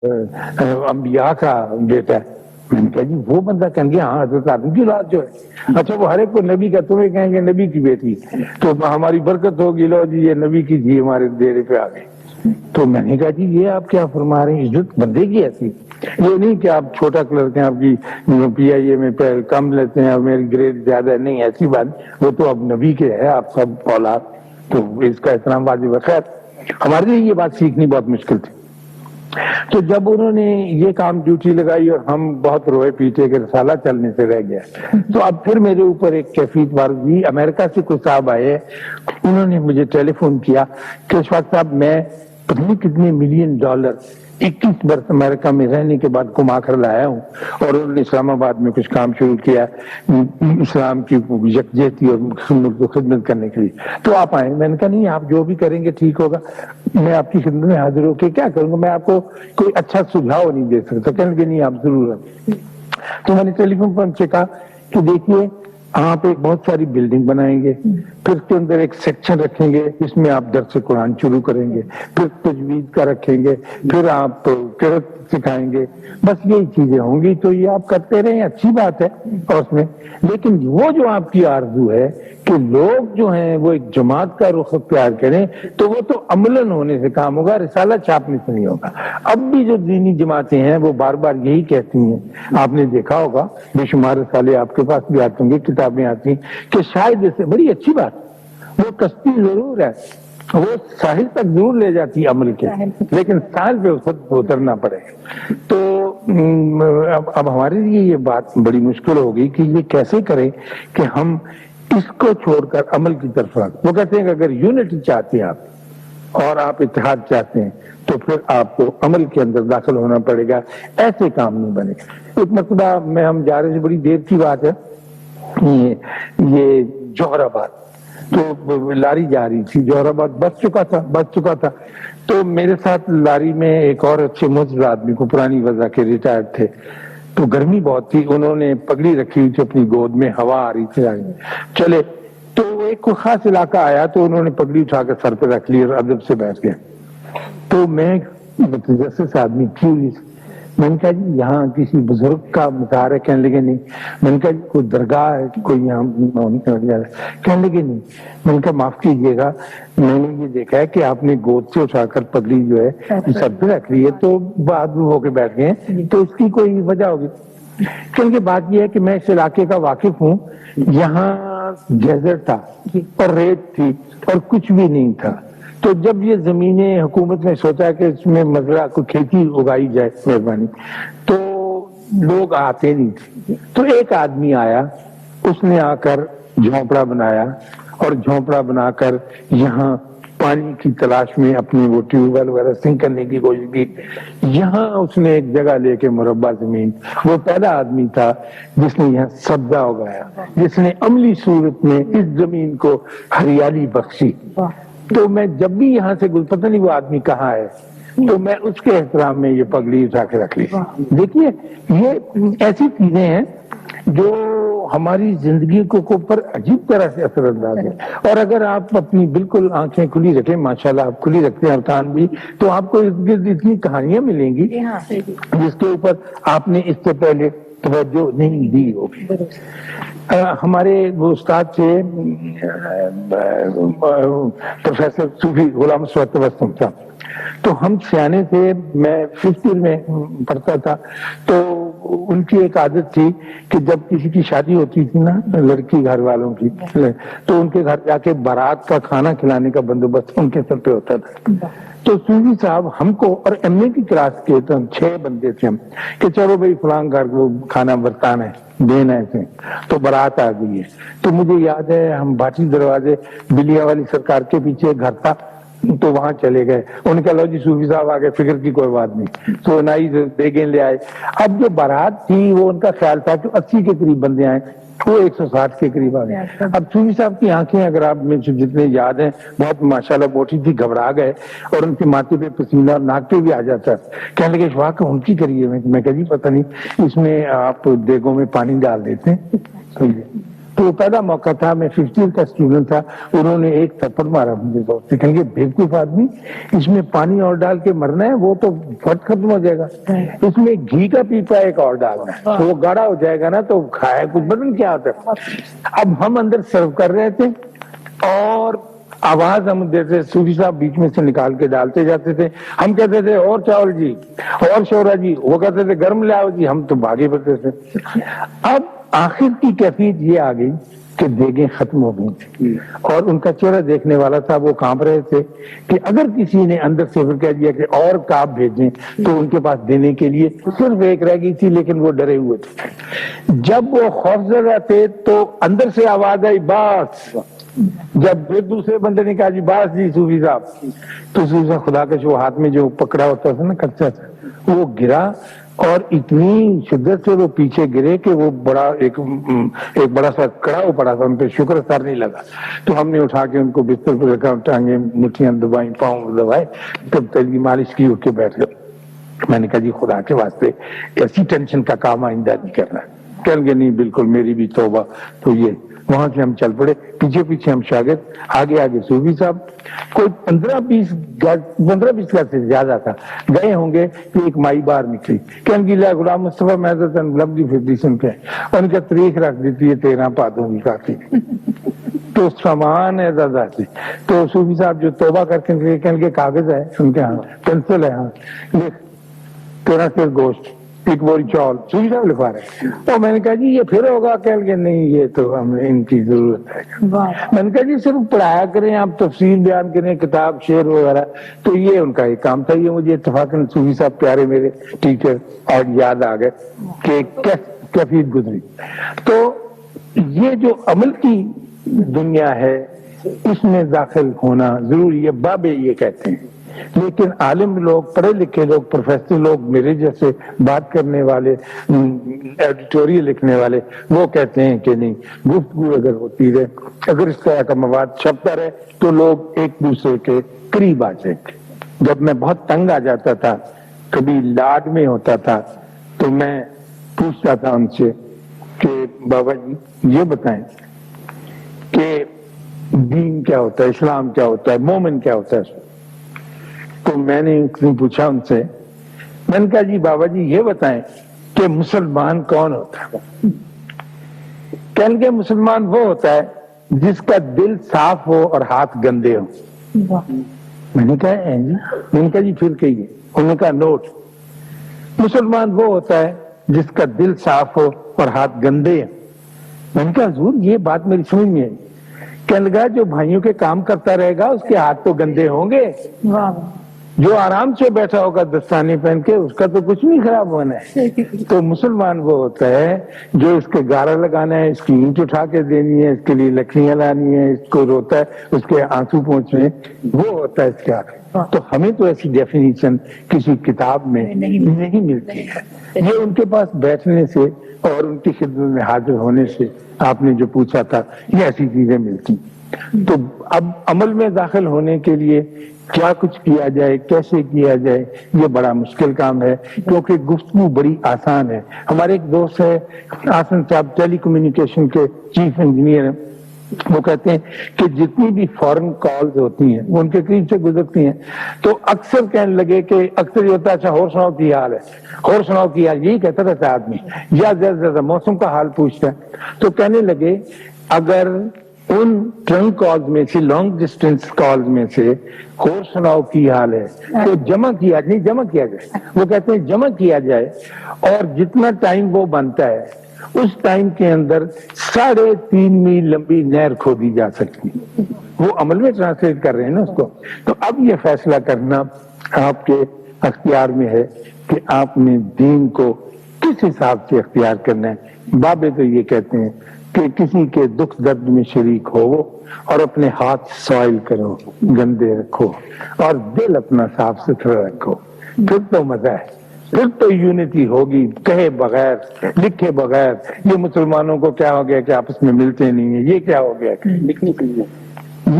انبیاء کا بیٹا ہے. میں نے کہا جی وہ بندہ کہیں گے ہاں حضرت آدم کی اولاد جو ہے. اچھا وہ ہر ایک کو نبی کا، تمہیں کہیں گے نبی کی بیٹی، تو ہماری برکت ہوگی، لو جی یہ نبی کی جی ہمارے ڈیرے پہ آ گئے. تو میں نے کہا جی یہ آپ کیا فرما رہے ہیں، عزت بندے کی ایسی. یہ نہیں کہ آپ چھوٹا کلرک ہیں، آپ کی پی آئی اے میں کم لیتے ہیں اور میری گریڈ زیادہ ہے، نہیں ایسی بات. وہ تو اب نبی کے ہے آپ سب اولاد، تو اس کا احترام واجب ہے. خیر ہمارے لیے یہ بات سیکھنی بہت مشکل تھی. تو جب انہوں نے یہ کام ڈیوٹی لگائی اور ہم بہت روئے پیٹے کہ رسالہ چلنے سے رہ گیا، تو اب پھر میرے اوپر ایک کیفیت وارد ہوئی. امریکہ سے کوئی صاحب آئے، انہوں نے مجھے ٹیلی فون کیا کہ اشفاق صاحب میں پتہ نہیں کتنے ملین ڈالر 21 برس امریکہ میں رہنے کے بعد کما کر لایا ہوں، اور انہوں نے اسلام آباد میں کچھ کام شروع کیا اسلام کی یکجہتی اور ملک کو خدمت کرنے کے لیے، تو آپ آئیں. میں نے کہا نہیں آپ جو بھی کریں گے ٹھیک ہوگا، میں آپ کی خدمت میں حاضر ہو کے کیا کروں گا، میں آپ کو کوئی اچھا سجھاؤ نہیں دے سکتا. کہنے لگے نہیں آپ ضرور آئیں. تو میں نے ٹیلی فون پر ان سے کہا کہ دیکھیے آپ ایک بہت ساری بلڈنگ بنائیں گے، پھر اس کے اندر ایک سیکشن رکھیں گے جس میں آپ درس قرآن شروع کریں گے، پھر تجوید کا رکھیں گے، پھر آپ قرأت سکھائیں گے، بس یہی چیزیں ہوں گی. تو یہ آپ کرتے رہیں، اچھی بات ہے اس میں، لیکن وہ جو آپ کی آرزو ہے کہ لوگ جو ہیں وہ ایک جماعت کا رخ اختیار کریں، تو وہ تو عملاً ہونے سے کام ہوگا، رسالہ چھاپنے سے نہیں ہوگا. اب بھی جو دینی جماعتیں ہیں وہ بار بار یہی کہتی ہیں، آپ نے دیکھا ہوگا بے شمار رسالے آپ کے پاس بھی آتے ہوں گے، کتابیں آتی ہیں کہ شاید اسے بڑی اچھی بات، وہ کشتی ضرور ہے، وہ ساحل تک ضرور لے جاتی ہے عمل کے، لیکن ساحل پہ اس وقت اترنا پڑے. تو اب ہمارے لیے یہ بات بڑی مشکل ہوگی کہ یہ کیسے کریں کہ ہم اس کو چھوڑ کر عمل کی طرف آئیں. وہ کہتے ہیں کہ اگر یونٹی چاہتے ہیں آپ اور آپ اتحاد چاہتے ہیں تو پھر آپ کو عمل کے اندر داخل ہونا پڑے گا، ایسے کام نہیں بنے گا. ایک مرتبہ میں ہم جا رہے تھے، بڑی دیر کی بات ہے، یہ جوہر آباد، تو لاری جا رہی تھی جوہر آباد، بس چکا تھا. تو میرے ساتھ لاری میں ایک اور اچھے مزدور آدمی کو، پرانی وضع کے ریٹائرڈ تھے، تو گرمی بہت تھی، انہوں نے پگڑی رکھی ہوئی تھی اپنی گود میں، ہوا آ رہی تھی چلے. تو ایک خاص علاقہ آیا تو انہوں نے پگڑی اٹھا کر سر پہ رکھ لی اور ادب سے بیٹھ گئے. تو میں متجسس آدمی کیوریس، میں نے کہا جی یہاں کسی بزرگ کا مزار ہے؟ کہنے لگے نہیں. میں نے کہا جی کوئی درگاہ ہے کہ کوئی یہاں؟ کہنے لگے نہیں. میں نے کہا معاف کیجیے گا، میں نے یہ دیکھا ہے کہ آپ نے گود سے اٹھا کر پگڑی جو ہے سر پہ رکھ لی ہے، تو بعد ہو کے بیٹھ گئے، تو اس کی کوئی وجہ ہوگی؟ کیونکہ بات یہ ہے کہ میں اس علاقے کا واقف ہوں، یہاں ڈیزرٹ تھا اور ریت تھی اور کچھ بھی نہیں تھا. تو جب یہ زمینیں حکومت نے سوچا کہ اس میں مزرعہ کو کھیتی اگائی جائے، مہربانی، تو لوگ آتے نہیں تھے. تو ایک آدمی آیا، اس نے آ کر جھونپڑا بنایا اور جھونپڑا بنا کر یہاں پانی کی تلاش میں اپنی وہ ٹیوب ویل وغیرہ سنک کرنے کی کوشش کی. یہاں اس نے ایک جگہ لے کے مربع زمین، وہ پہلا آدمی تھا جس نے یہاں سبزہ اگایا، جس نے عملی صورت میں اس زمین کو ہریالی بخشی. تو میں جب بھی یہاں سے پتہ نہیں وہ آدمی کہاں ہے، تو میں اس کے احترام میں یہ پگڑی اٹھا کے رکھ لی. دیکھیے یہ ایسی چیزیں ہیں جو ہماری زندگی کو پر عجیب طرح سے اثر انداز ہے. اور اگر آپ اپنی بالکل آنکھیں کھلی رکھیں، ماشاءاللہ آپ کھلی رکھتے ہیں ارکان بھی، تو آپ کو ارد گرد اتنی کہانیاں ملیں گی جس کے اوپر آپ نے اس سے پہلے توجہ نہیں دی ہوگی. ہمارے وہ استاد تھے پروفیسر صوفی غلام تبسم صاحب، تو ہم سیانے تھے، میں 5th میں پڑھتا تھا. تو ان کی ایک عادت تھی کہ جب کسی کی شادی ہوتی تھی نا، لڑکی گھر والوں کی، تو ان کے گھر جا کے بارات کا کھانا کھلانے کا بندوبست ان کے سر پہ ہوتا تھا. تو صوفی صاحب ہم کو، اور ایم اے کی کلاس کے تو ہم 6 بندے تھے ہم، کہ چلو بھائی فلاں گھر کو کھانا برتانا ہے، دینا ہے، تو بارات آ گئی ہے. تو مجھے یاد ہے ہم بھاٹی دروازے بلیا والی سرکار کے پیچھے گھر تھا، تو وہاں چلے گئے. ان کا لو جی صوفی صاحب آ گئے، فکر کی کوئی بات نہیں، تو نائی دیگیں لے آئے. اب جو بارات تھی وہ ان کا خیال تھا کہ 80 کے قریب بندے آئے، وہ 160 کے قریب آ گئے. اب صوفی صاحب کی آنکھیں اگر آپ میں جتنے یاد ہیں بہت ماشاءاللہ موٹی تھی، گھبرا گئے اور ان کے ماتھے پہ پسینہ ناک پہ بھی آ جاتا. کہنے لگے اشفاق ان کی کریے. میں کہا جی پتہ نہیں، اس میں آپ دیگوں میں پانی ڈال دیتے ہیں. تو پہلا موقع تھا، میں 50 کا اسٹوڈنٹ تھا، انہوں نے ایک تھپڑ مارا مجھے، دوست کہیں گے بیوقوف آدمی، اس میں پانی اور ڈال کے مرنا ہے، وہ تو فٹ ختم ہو جائے گا، اس میں گھی کا پیپا ایک اور ڈالنا ہے تو وہ گاڑھا ہو جائے گا نا، تو کھایا کچھ بدل کیا ہوتا ہے۔ اب ہم اندر سرو کر رہے تھے اور آواز ہم دیتے، صوفی صاحب بیچ میں سے نکال کے ڈالتے جاتے تھے، ہم کہتے تھے اور چاول جی، اور شورا جی، وہ کہتے تھے گرم لاؤ جی، ہم تو بھاگے پڑتے تھے۔ اب آخر کی کیفیت یہ آ گئی کہ دیگیں ختم ہو گئی اور ان کا چہرہ دیکھنے والا تھا، وہ کانپ رہے تھے کہ اگر کسی نے اندر سے پھر کہہ دیا کہ اور کاپ بھیجیں تو ان کے پاس دینے کے لیے صرف ایک رہ گئی تھی، لیکن وہ ڈرے ہوئے تھے۔ جب وہ خوفزدہ تھے تو اندر سے آواز آئی باس، جب پھر دوسرے بندے نے کہا جی باس جی صوفی صاحب، تو صوفی صاحب خدا کا جو ہاتھ میں جو پکڑا ہوتا تھا نا کچا تھا، وہ گرا اور اتنی شدت سے وہ پیچھے گرے کہ وہ بڑا ایک بڑا سا کڑا ہو پڑا تھا، ان پہ شکر اثر نہیں لگا، تو ہم نے اٹھا کے ان کو بستر پہ رکھا، ٹانگیں مٹھیاں دبائیں، پاؤں دبائے، تب تیل کی مالش کی، اٹھ کے بیٹھ گئے۔ میں نے کہا جی خدا کے واسطے ایسی ٹینشن کا کام آئندہ نہیں کرنا۔ کہیں گے نہیں بالکل میری بھی توبہ۔ تو یہ وہاں سے ہم چل پڑے، پیچھے پیچھے ہم شاگرد، آگے آگے صوفی صاحب، کوئی 15-20 گز سے زیادہ تھا، گئے ہوں گے کہ ایک مائی باہر نکلی، کہیں گی لے غلام مصطفیٰ محضرت لفظی فردیسن کے، ان کا تاریخ رکھ دیتی ہے 13 پادوں کی کافی، تو سامان ہے دادا سے۔ تو صوفی صاحب جو توبہ کر کے کہیں گے کاغذ ہے ان کے ہاں، پینسل ہے ہاں، لکھ 13 سیر گوشت، ایک بوری چاول، صوفی صاحب لکھوا رہے۔ اور میں نے کہا جی یہ پھر ہوگا، کہیں گے نہیں یہ تو ہمیں ان کی ضرورت ہے۔ میں نے کہا جی صرف پڑھایا کریں آپ، تفصیل بیان کریں، کتاب شعر وغیرہ، تو یہ ان کا ایک کام تھا۔ یہ مجھے اتفاقاً صوفی صاحب پیارے میرے ٹیچر اور یاد آ گئے کہ کیفیت گزری۔ تو یہ جو عمل کی دنیا ہے اس میں داخل ہونا ضروری ہے، بابے یہ کہتے ہیں، لیکن عالم لوگ، پڑھے لکھے لوگ، پروفیسر لوگ، میرے جیسے بات کرنے والے، ایڈیٹوریل لکھنے والے، وہ کہتے ہیں کہ نہیں، گفتگو اگر ہوتی رہے، اگر اس طرح کا مواد چھپتا رہے تو لوگ ایک دوسرے کے قریب آ جائیں گے۔ جب میں بہت تنگ آ جاتا تھا، کبھی لاڈ میں ہوتا تھا، تو میں پوچھتا تھا ان سے کہ بابا جی یہ بتائیں کہ دین کیا ہوتا ہے، اسلام کیا ہوتا ہے، مومن کیا ہوتا ہے۔ تو میں نے پوچھا ان سے، میں نے کہا جی بابا جی یہ بتائیں کہ مسلمان کون ہوتا ہے؟ کہنے لگے مسلمان وہ ہوتا ہے جس کا دل صاف ہو اور ہاتھ گندے ہو۔ میں نے کہا جی، میں نے کہا جی پھر کہیے۔ انہوں نے کہا نوٹ، مسلمان وہ ہوتا ہے جس کا دل صاف ہو اور ہاتھ گندے ہیں۔ میں نے کہا حضور یہ بات میری سمجھ میں آئی۔ کہنے لگا جو بھائیوں کے کام کرتا رہے گا اس کے ہاتھ تو گندے ہوں گے، جو آرام سے بیٹھا ہوگا دستانے پہن کے اس کا تو کچھ نہیں خراب ہونا ہے۔ تو مسلمان وہ ہوتا ہے جو اس کے گارا لگانا ہے، اس کی اینٹ اٹھا کے دینی ہے، اس کے لیے لکڑیاں لانی ہے، اس کو روتا ہے، اس کے آنسو پہنچنے، وہ ہوتا ہے اس کا۔ تو ہمیں تو ایسی ڈیفینیشن کسی کتاب میں نہیں ملتی ہے، یہ ان کے پاس بیٹھنے سے اور ان کی خدمت میں حاضر ہونے سے، آپ نے جو پوچھا تھا، یہ ایسی چیزیں ملتی۔ تو اب عمل میں داخل ہونے کے لیے کیا کچھ کیا جائے، کیسے کیا جائے، یہ بڑا مشکل کام ہے، کیونکہ گفتگو بڑی آسان ہے۔ ہمارے ایک دوست ہے آسن صاحب، ٹیلی کمیونیکیشن کے چیف انجینئر ہیں، وہ کہتے ہیں کہ جتنی بھی فورن کالز ہوتی ہیں وہ ان کے قریب سے گزرتی ہیں تو اکثر کہنے لگے کہ اکثر یہ ہوتا ہے اچھا اور سناؤ کی حال ہے، اور سناؤ کی حال، یہی کہتا رہتا ہے آدمی، یا زیادہ زیادہ موسم کا حال پوچھتا ہے۔ تو کہنے لگے اگر ان ٹرنک کالز میں سے، لانگ ڈسٹینس کالز میں سے اور سناؤ کی حال ہے تو جمع کیا جائے، وہ کہتے ہیں جمع کیا جائے اور جتنا ٹائم وہ بنتا ہے اس ٹائم کے اندر 3.5 میل لمبی نہر کھودی جا سکتی، وہ عمل میں ٹرانسلیٹ کر رہے ہیں نا اس کو۔ تو اب یہ فیصلہ کرنا آپ کے اختیار میں ہے کہ آپ نے دین کو کس حساب سے اختیار کرنا ہے۔ بابے تو یہ کہتے ہیں کہ کسی کے دکھ درد میں شریک ہو اور اپنے ہاتھ سوائل کرو، گندے رکھو اور دل اپنا صاف ستھرا رکھو، پھر تو مزہ ہے، پھر تو یونٹی ہوگی، کہے بغیر، لکھے بغیر۔ یہ مسلمانوں کو کیا ہو گیا کہ آپس میں ملتے نہیں ہیں، یہ کیا ہو گیا، لکھنے کے لیے،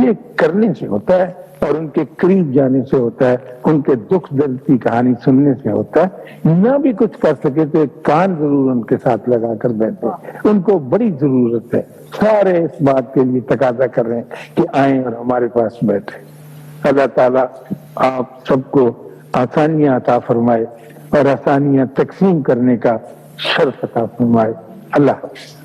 یہ کرنے سے ہوتا ہے۔ اور ان کے قریب جانے سے ہوتا ہے، ان کے دکھ درد کی کہانی سننے سے ہوتا ہے۔ نہ بھی کچھ کر سکے تو ایک کان ضرور ان کے ساتھ لگا کر بیٹھے، ان کو بڑی ضرورت ہے، سارے اس بات کے لیے تقاضا کر رہے ہیں کہ آئیں اور ہمارے پاس بیٹھیں۔ اللہ تعالیٰ آپ سب کو آسانیاں عطا فرمائے اور آسانیاں تقسیم کرنے کا شرف عطا فرمائے۔ اللہ حافظ۔